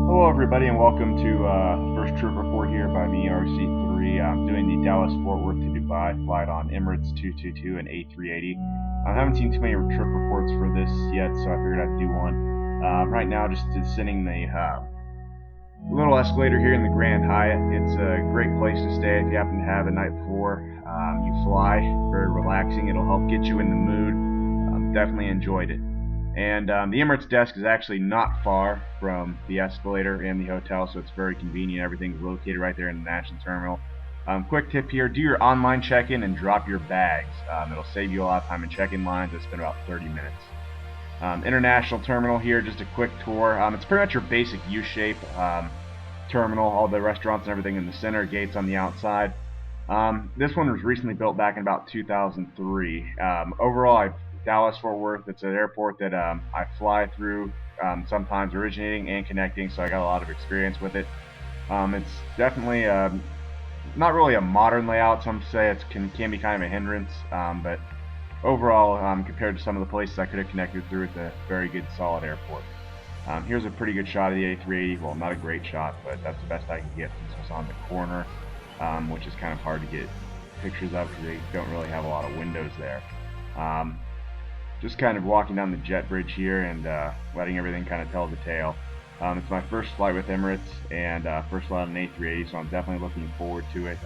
Hello everybody and welcome to first trip report here by me, RC3. I'm doing the Dallas-Fort Worth to Dubai flight on Emirates 222 and A380. I haven't seen too many trip reports for this yet, so I figured I'd do one. Right now just descending the little escalator here in the Grand Hyatt. It's a great place to stay if you happen to have a night before you fly. Very relaxing. It'll help get you in the mood. Definitely enjoyed it. And the Emirates desk is actually not far from the escalator and the hotel, so it's very convenient. Everything's located right there in the national terminal. Quick tip here, do your online check-in and drop your bags. It'll save you a lot of time in check-in lines. It's been about 30 minutes. International terminal here, just a quick tour. It's pretty much your basic U-shape terminal, all the restaurants and everything in the center, gates on the outside. This one was recently built back in about 2003. Overall, Dallas-Fort Worth, it's an airport that I fly through, sometimes originating and connecting, so I got a lot of experience with it. It's definitely not really a modern layout. Some say it can be kind of a hindrance, but overall, compared to some of the places I could have connected through, it's a very good, solid airport. Here's a pretty good shot of the A380. Well, not a great shot, but that's the best I can get since it's on the corner, which is kind of hard to get pictures of because they don't really have a lot of windows there. Just kind of walking down the jet bridge here and letting everything kind of tell the tale. It's my first flight with Emirates and first flight on an A380, so I'm definitely looking forward to it.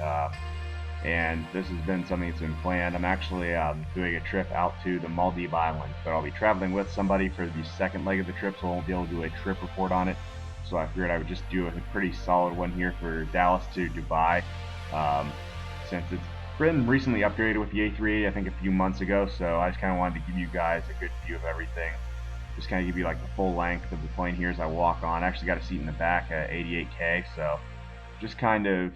And this has been something that's been planned. I'm actually doing a trip out to the Maldives Islands, but I'll be traveling with somebody for the second leg of the trip, so I won't be able to do a trip report on it. So I figured I would just do a pretty solid one here for Dallas to Dubai, since it's been recently upgraded with the A380, I think a few months ago, so I just kind of wanted to give you guys a good view of everything. Just kind of give you like the full length of the plane here as I walk on. I actually got a seat in the back at 88K, so just kind of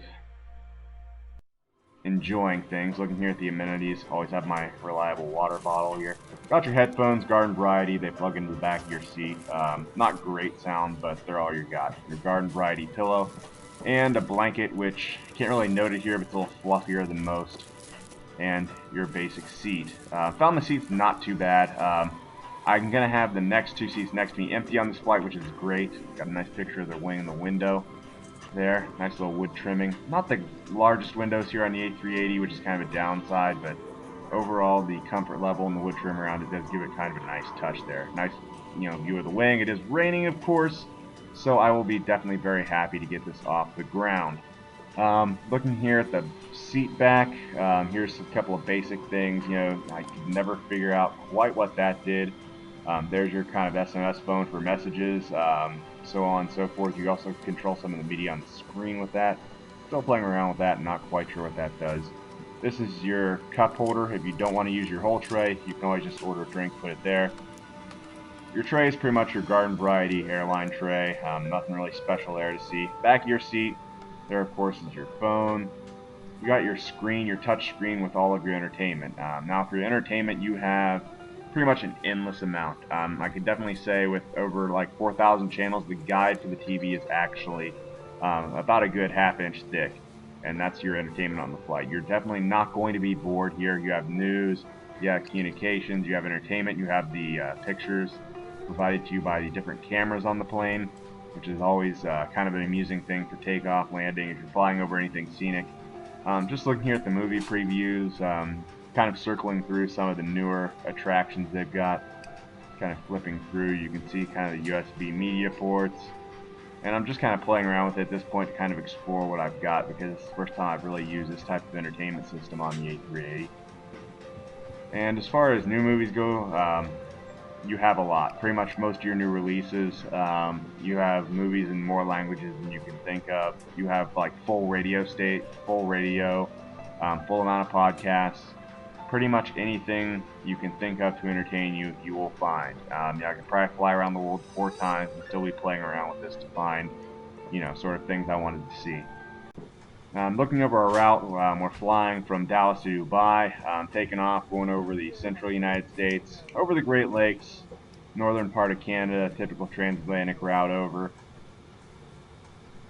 enjoying things. Looking here at the amenities, always have my reliable water bottle here. Got your headphones, garden variety, they plug into the back of your seat. Not great sound, but they're all you got. Your garden variety pillow, and a blanket, which you can't really note it here, but it's a little fluffier than most, and your basic seat. Found the seats not too bad. I'm going to have the next two seats next to me empty on this flight, which is great. Got a nice picture of the wing in the window there. Nice little wood trimming. Not the largest windows here on the A380, which is kind of a downside, but overall the comfort level and the wood trim around it does give it kind of a nice touch there. Nice, view of the wing. It is raining, of course, so I will be definitely very happy to get this off the ground. Looking here at the seat back, here's a couple of basic things. I could never figure out quite what that did. There's your kind of SMS phone for messages, so on and so forth. You also control some of the media on the screen with that. Still playing around with that, not quite sure what that does. This is your cup holder. If you don't want to use your whole tray, you can always just order a drink, put it there. Your tray is pretty much your garden variety airline tray. Nothing really special there to see. Back of your seat, there of course is your phone. You got your screen, your touch screen with all of your entertainment. Now for your entertainment, you have pretty much an endless amount. I could definitely say with over like 4,000 channels, the guide for the TV is actually about a good half-inch thick, and that's your entertainment on the flight. You're definitely not going to be bored here. You have news, you have communications, you have entertainment, you have the pictures provided to you by the different cameras on the plane, which is always kind of an amusing thing for takeoff, landing, if you're flying over anything scenic. Just looking here at the movie previews, kind of circling through some of the newer attractions they've got, kind of flipping through, you can see kind of the USB media ports, and I'm just kind of playing around with it at this point to kind of explore what I've got, because it's the first time I've really used this type of entertainment system on the A380. And as far as new movies go, you have a lot. Pretty much most of your new releases, you have movies in more languages than you can think of. You have like full radio, full amount of podcasts. Pretty much anything you can think of to entertain you, you will find. I could probably fly around the world 4 times and still be playing around with this to find, sort of things I wanted to see. Looking over our route, we're flying from Dallas to Dubai, taking off, going over the central United States, over the Great Lakes, northern part of Canada, typical transatlantic route over,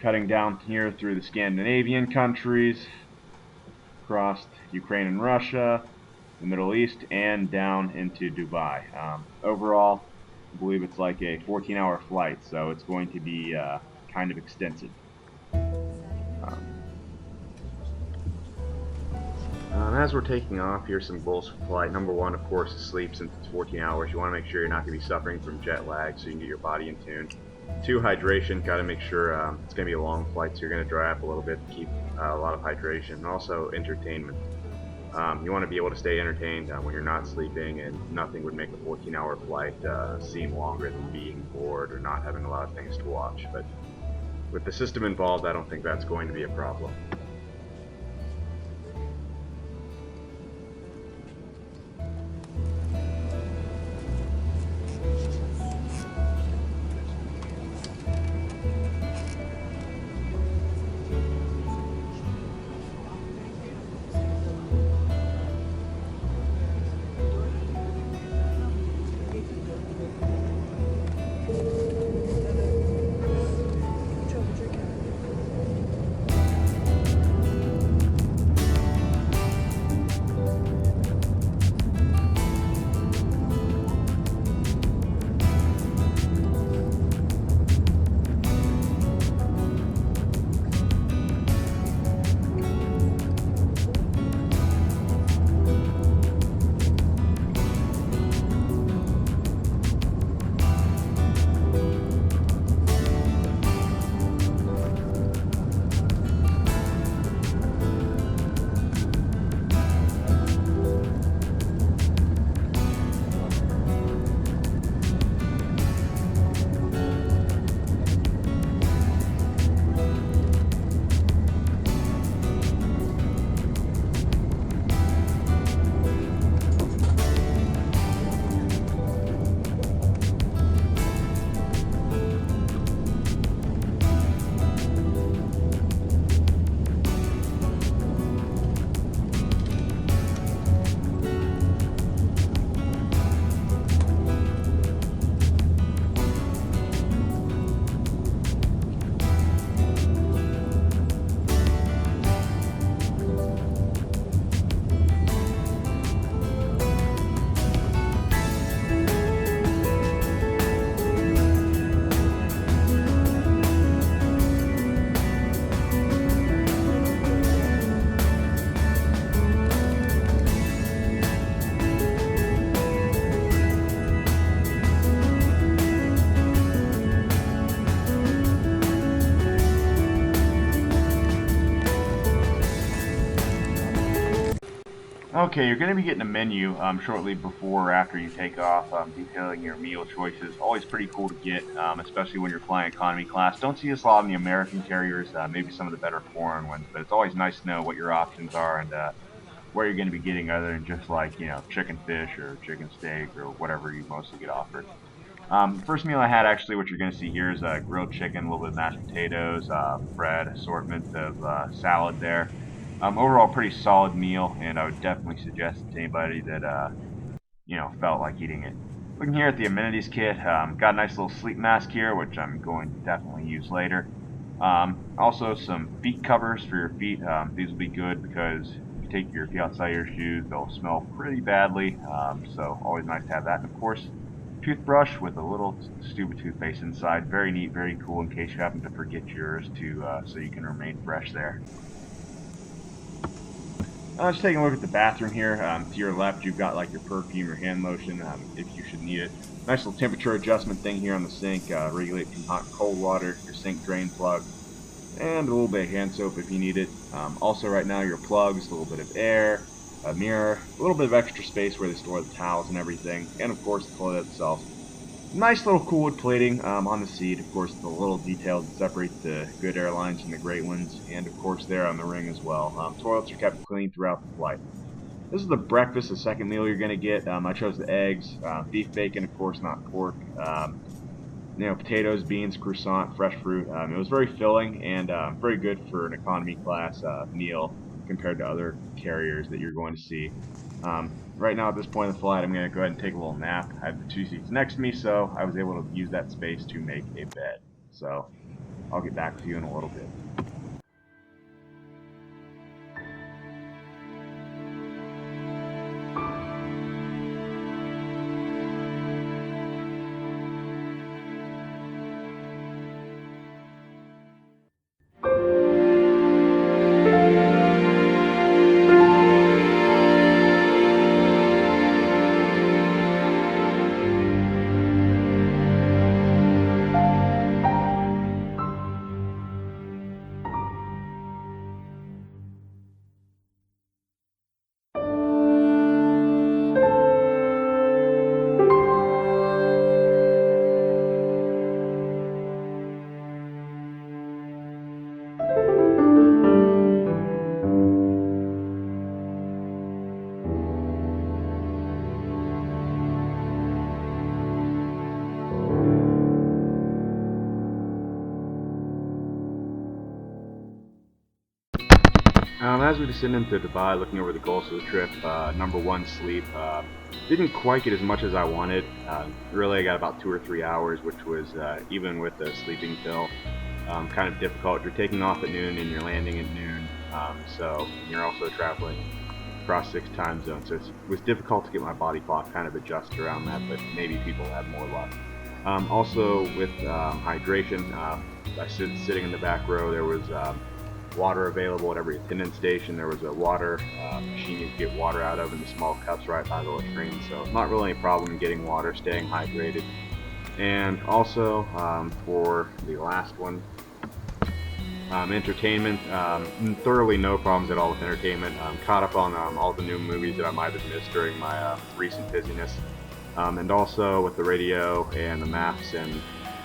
cutting down here through the Scandinavian countries, across Ukraine and Russia, the Middle East, and down into Dubai. Overall, I believe it's like a 14-hour flight, so it's going to be kind of extensive. As we're taking off, here's some goals for flight. Number one, of course, is sleep. Since it's 14 hours, you want to make sure you're not going to be suffering from jet lag, so you can get your body in tune. Two, hydration. Got to make sure it's going to be a long flight, so you're going to dry up a little bit to keep a lot of hydration. And also entertainment. You want to be able to stay entertained when you're not sleeping, and nothing would make a 14-hour flight seem longer than being bored or not having a lot of things to watch. But with the system involved, I don't think that's going to be a problem. Okay, you're going to be getting a menu shortly before or after you take off, detailing your meal choices. Always pretty cool to get, especially when you're flying economy class. Don't see this a lot in the American carriers, maybe some of the better foreign ones, but it's always nice to know what your options are and where you're going to be getting other than just like, chicken fish or chicken steak or whatever you mostly get offered. First meal I had actually, what you're going to see here is grilled chicken, a little bit of mashed potatoes, bread, assortment of salad there. Overall, pretty solid meal, and I would definitely suggest it to anybody that felt like eating it. Looking here at the amenities kit, got a nice little sleep mask here, which I'm going to definitely use later. Also, some feet covers for your feet. These will be good because if you take your feet outside your shoes, they'll smell pretty badly. So always nice to have that. And of course, toothbrush with a little stupid toothpaste inside. Very neat, very cool in case you happen to forget yours so you can remain fresh there. Just taking a look at the bathroom here. To your left, you've got like your perfume or hand lotion if you should need it. Nice little temperature adjustment thing here on the sink. Regulate from hot and cold water, your sink drain plug, and a little bit of hand soap if you need it. Also right now, your plugs, a little bit of air, a mirror, a little bit of extra space where they store the towels and everything, and of course the toilet itself. Nice little cool wood plating on the seat. Of course, the little detail that separates the good airlines from the great ones, and of course there on the ring as well. Toilets are kept clean throughout the flight. This is the breakfast, the second meal you're going to get. I chose the eggs, beef bacon, of course, not pork. Potatoes, beans, croissant, fresh fruit. It was very filling and very good for an economy class meal compared to other carriers that you're going to see. Right now at this point in the flight, I'm going to go ahead and take a little nap. I have the two seats next to me, so I was able to use that space to make a bed. So I'll get back with you in a little bit. As we descended into Dubai, looking over the goals of the trip, number one, sleep. Didn't quite get as much as I wanted. Really, I got about 2 or 3 hours, which was, even with the sleeping pill, kind of difficult. You're taking off at noon and you're landing at noon, so you're also traveling across 6 time zones. So it was difficult to get my body clock kind of adjusted around that, but maybe people have more luck. Also with hydration, sitting in the back row, there was water available at every attendance station. There was a water machine you could get water out of in the small cups right by the latrine, so not really any problem getting water, staying hydrated. And also for the last one, entertainment, thoroughly no problems at all with entertainment. Caught up on all the new movies that I might have missed during my recent busyness. And also with the radio and the maps and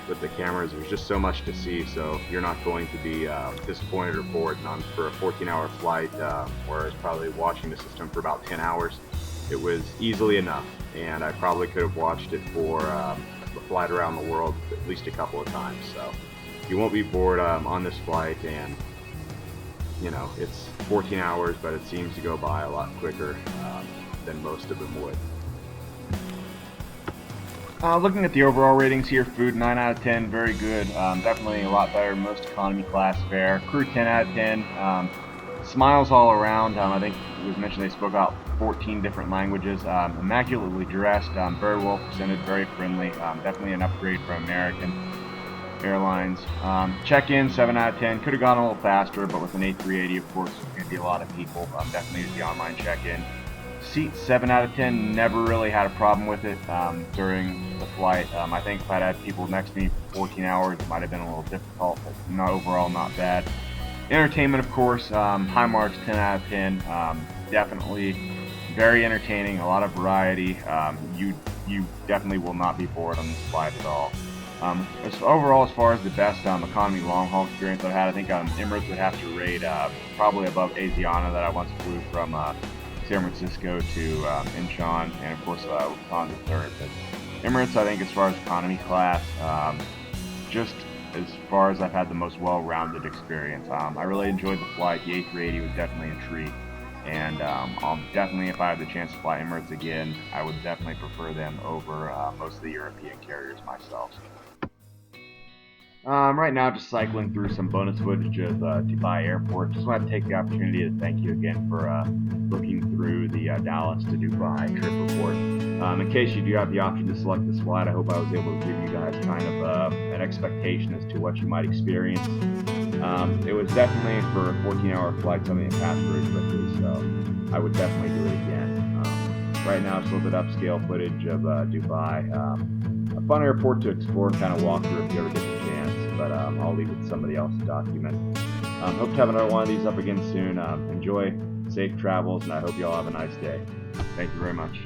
with the cameras, there's just so much to see, so you're not going to be disappointed or bored. And for a 14-hour flight, where I was probably watching the system for about 10 hours, it was easily enough, and I probably could have watched it for the flight around the world at least a couple of times. So you won't be bored on this flight, and you know, it's 14 hours, but it seems to go by a lot quicker than most of them would. Looking at the overall ratings here, food 9 out of 10, very good. Definitely a lot better than most economy class fare. Crew 10 out of 10. Smiles all around. I think it was mentioned they spoke about 14 different languages. Immaculately dressed, very well presented, very friendly. Definitely an upgrade from American Airlines. Check-in 7 out of 10. Could have gone a little faster, but with an A380, of course, there's going to be a lot of people. Definitely use the online check-in. Seat 7 out of 10, never really had a problem with it during the flight. I think if I'd had people next to me for 14 hours, it might have been a little difficult, but not overall, not bad. Entertainment, of course, high marks, 10 out of 10. Definitely very entertaining, a lot of variety. You definitely will not be bored on this flight at all. Overall, as far as the best economy long-haul experience I've had, I think Emirates would have to rate probably above Asiana that I once flew from San Francisco to Incheon, and of course Lufthansa third. But Emirates, I think, as far as economy class, just as far as I've had the most well-rounded experience. I really enjoyed the flight. The A380 was definitely a treat, and I'll definitely, if I have the chance to fly Emirates again, I would definitely prefer them over most of the European carriers myself. Right now, just cycling through some bonus footage of Dubai Airport. Just want to take the opportunity to thank you again for looking through the Dallas to Dubai trip report. In case you do have the option to select this flight, I hope I was able to give you guys kind of an expectation as to what you might experience. It was definitely, for a 14-hour flight, something that passed very quickly, so I would definitely do it again. Right now, it's a little bit upscale footage of Dubai. A fun airport to explore and kind of walk through if you ever get the chance, but I'll leave it to somebody else to document. Hope to have another one of these up again soon. Enjoy, safe travels, and I hope you all have a nice day. Thank you very much.